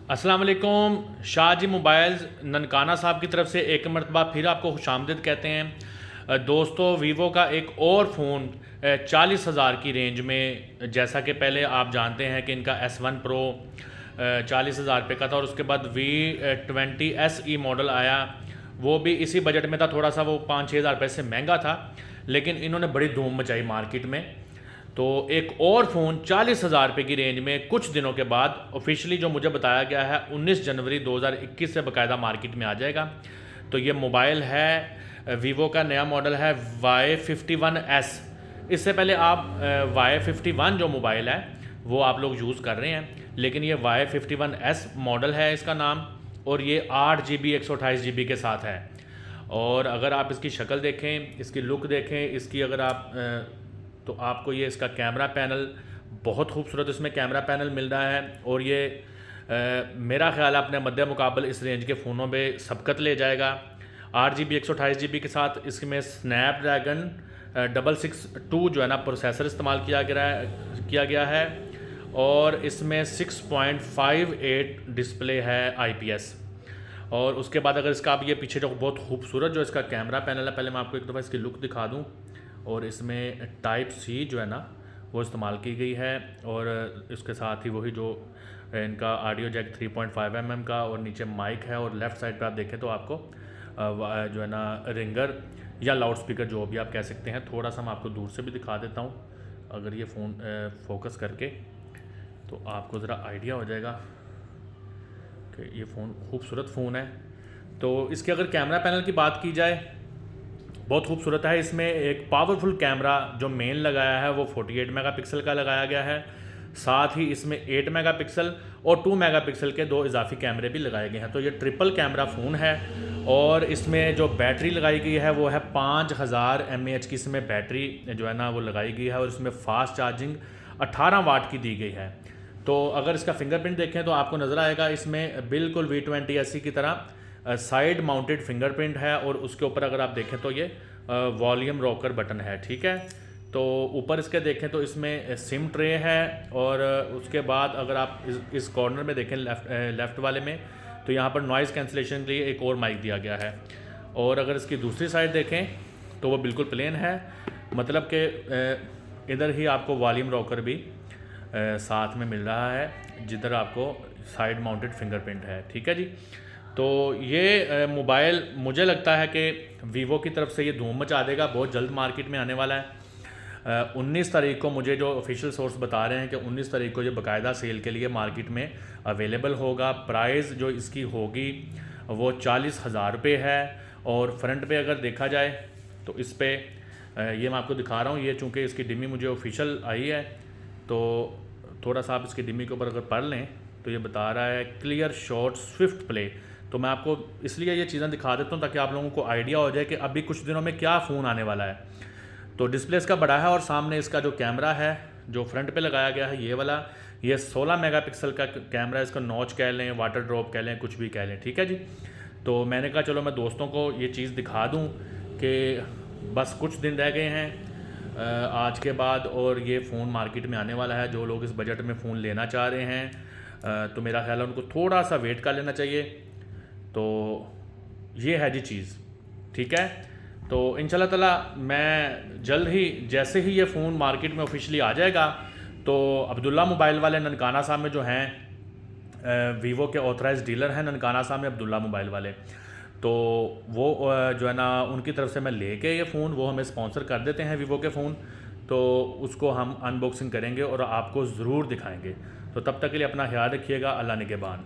अस्सलाम वालेकुम। शाहजी मोबाइल्स ननकाना साहब की तरफ से एक मरतबा फिर आपको खुशामदीद कहते हैं। दोस्तों, वीवो का एक और फ़ोन 40,000 की रेंज में, जैसा कि पहले आप जानते हैं कि इनका S1 Pro 40,000 रुपये का था और उसके बाद V20 SE मॉडल आया, वो भी इसी बजट में था। थोड़ा सा वो 5-6 हज़ार रुपये से महंगा था, लेकिन इन्होंने बड़ी धूम मचाई मार्केट में। तो एक और फ़ोन 40,000 रुपये की रेंज में कुछ दिनों के बाद ऑफिशियली जो मुझे बताया गया है 19 जनवरी 2021 से बाकायदा मार्केट में आ जाएगा। तो ये मोबाइल है, वीवो का नया मॉडल है Y51s। इससे पहले आप Y51 जो मोबाइल है वो आप लोग यूज़ कर रहे हैं, लेकिन ये Y51s मॉडल है इसका नाम, और ये 8 GB 128 GB के साथ है। और अगर आप इसकी शक्ल देखें, इसकी लुक देखें, इसकी अगर आप तो आपको ये इसका कैमरा पैनल बहुत खूबसूरत इसमें कैमरा पैनल मिल रहा है, और ये मेरा ख्याल है अपने मध्य मुकाबल इस रेंज के फ़ोनों पे सबकत ले जाएगा। 8 GB 128 GB के साथ इसमें स्नैपड्रैगन 662 जो है ना प्रोसेसर इस्तेमाल किया गया है, और इसमें 6.58 डिस्प्ले है IPS। और उसके बाद अगर इसका आप ये पीछे जो बहुत खूबसूरत जो इसका कैमरा पैनल है, पहले मैं आपको एक दफ़ा इसकी लुक दिखा दूँ। और इसमें Type-C जो है ना वो इस्तेमाल की गई है, और इसके साथ ही वही जो इनका ऑडियो जैक 3.5 mm का, और नीचे माइक है, और लेफ़्ट साइड पे आप देखें तो आपको जो है ना रिंगर या लाउड स्पीकर जो भी आप कह सकते हैं। थोड़ा सा मैं आपको दूर से भी दिखा देता हूँ, अगर ये फ़ोन फोकस करके, तो आपको ज़रा आइडिया हो जाएगा कि ये फ़ोन खूबसूरत फ़ोन है। तो इसके अगर कैमरा पैनल की बात की जाए, बहुत खूबसूरत है। इसमें एक पावरफुल कैमरा जो मेन लगाया है वो 48 मेगापिक्सल का लगाया गया है। साथ ही इसमें 8 मेगापिक्सल और 2 मेगापिक्सल के 2 इजाफी कैमरे भी लगाए गए हैं। तो ये ट्रिपल कैमरा फ़ोन है, और इसमें जो बैटरी लगाई गई है वो है 5000 mAh की इसमें बैटरी जो है ना वो लगाई गई है, और इसमें फ़ास्ट चार्जिंग 18 वाट की दी गई है। तो अगर इसका फिंगरप्रिंट देखें तो आपको नज़र आएगा इसमें बिल्कुल V20 SE की तरह साइड माउंटेड फिंगरप्रिंट है, और उसके ऊपर अगर आप देखें तो ये वॉल्यूम रॉकर बटन है, ठीक है। तो ऊपर इसके देखें तो इसमें सिम ट्रे है, और उसके बाद अगर आप इस कॉर्नर में देखें लेफ़्ट वाले में, तो यहाँ पर नॉइज़ कैंसलेशन के लिए एक और माइक दिया गया है। और अगर इसकी दूसरी साइड देखें तो वो बिल्कुल प्लेन है, मतलब कि इधर ही आपको वॉल्यूम रॉकर भी साथ में मिल रहा है, जिधर आपको साइड माउंटेड फिंगरप्रिंट है, ठीक है जी। तो ये मोबाइल मुझे लगता है कि वीवो की तरफ से ये धूम मचा देगा, बहुत जल्द मार्केट में आने वाला है। 19 तारीख को मुझे जो ऑफिशियल सोर्स बता रहे हैं कि 19 तारीख को ये बाकायदा सेल के लिए मार्केट में अवेलेबल होगा। प्राइस जो इसकी होगी वो 40,000 रुपये है, और फ्रंट पे अगर देखा जाए तो इस पर ये मैं आपको दिखा रहा हूँ, ये चूँकि इसकी डिमी मुझे ऑफिशियल आई है, तो थोड़ा सा आप इसकी डिमी के ऊपर अगर पढ़ लें तो ये बता रहा है क्लियर शॉट स्विफ्ट प्ले। तो मैं आपको इसलिए ये चीज़ें दिखा देता हूँ ताकि आप लोगों को आइडिया हो जाए कि अभी कुछ दिनों में क्या फ़ोन आने वाला है। तो डिस्प्ले इसका बड़ा है, और सामने इसका जो कैमरा है जो फ्रंट पे लगाया गया है ये वाला, ये 16 मेगापिक्सल का कैमरा है। इसका नॉच कह लें, वाटर ड्रॉप कह लें, कुछ भी कह लें, ठीक है जी। तो मैंने कहा चलो मैं दोस्तों को ये चीज़ दिखा दूँ कि बस कुछ दिन रह गए हैं आज के बाद, और ये फ़ोन मार्केट में आने वाला है। जो लोग इस बजट में फ़ोन लेना चाह रहे हैं तो मेरा ख्याल है उनको थोड़ा सा वेट कर लेना चाहिए। तो ये है जी चीज़, ठीक है। तो इंशाल्लाह ताला मैं जल्द ही, जैसे ही ये फ़ोन मार्केट में ऑफिशियली आ जाएगा, तो अब्दुल्ला मोबाइल वाले ननकाना साहब में जो हैं वीवो के ऑथराइज्ड डीलर हैं ननकाना साहब में अब्दुल्ला मोबाइल वाले, तो वो जो है ना उनकी तरफ से मैं लेके ये फ़ोन, वो हमें स्पॉन्सर कर देते हैं वीवो के फ़ोन, तो उसको हम अनबॉक्सिंग करेंगे और आपको ज़रूर दिखाएंगे। तो तब तक के लिए अपना ख्याल रखिएगा। अल्लाह निगहबान।